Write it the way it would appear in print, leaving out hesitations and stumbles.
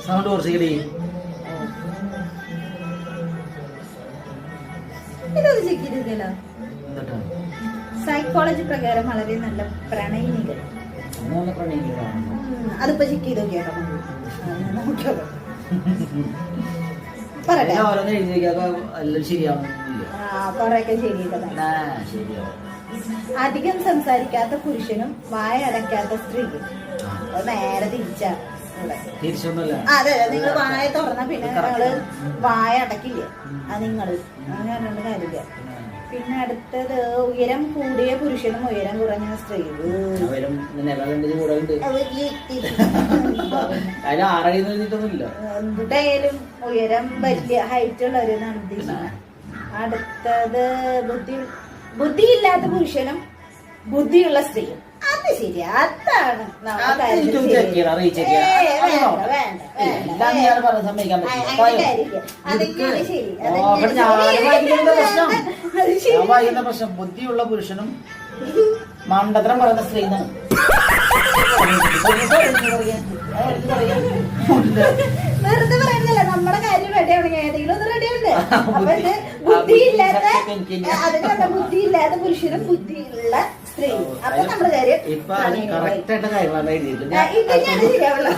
Sound കുറച്ചിക്കടി. ഇതൊന്ന് check ചെയ്തിരിക്കല്ലോ. Psychology പ്രകാരം വളരെ നല്ല പ്രണയിനികൾ. അതിപ്പോ ചെക്ക് ചെയ്ത് നോക്കിയാട്ടോ. പറയട്ടെ, കൊറേയൊക്കെ ശരിയൊക്കെ. അധികം സംസാരിക്കാത്ത പുരുഷനും വായ അടയ്ക്കാത്ത സ്ത്രീയും. നേരെ തിരിച്ചാ. അതെ, നിങ്ങൾ വായ തുറന്ന പിന്നെ നിങ്ങള് വായ അടക്കില്ല. അത് നിങ്ങള് അങ്ങനെ പറഞ്ഞ കാര്യമില്ല. പിന്നെ അടുത്തത് ഉയരം കൂടിയ പുരുഷനും ഉയരം കുറഞ്ഞ സ്ത്രീയും. എന്തായാലും ഉയരം വലിയ ഹൈറ്റ് ഉള്ളവരെന്നാണ് ഉദ്ദേശിക്കുന്നത്. അടുത്തത് ബുദ്ധിയില്ലാത്ത പുരുഷനും ബുദ്ധിയുള്ള സ്ത്രീയും. അത് ശരി, അതാണ് പ്രശ്നം. ബുദ്ധിയുള്ള പുരുഷനും മണ്ടത്തരം പറയുന്ന സ്ത്രീ. വെറുതെ പറയുന്നില്ല, നമ്മുടെ കാര്യം റെഡിയാവണെങ്കിൽ ഏതെങ്കിലും ഒന്ന് റെഡിയുണ്ട്. അപ്പൊ ഇത് ബുദ്ധിയില്ലാത്ത ബുദ്ധിയില്ലാത്ത പുരുഷനും ബുദ്ധിയുള്ള സ്ത്രീയും. അപ്പൊ നമ്മുടെ കാര്യം ഇപ്പൊ കറക്റ്റ് ആയിട്ട് കാര്യമാണ്. ഇത് തന്നെയാണ് ശരിയാവുള്ളൂ.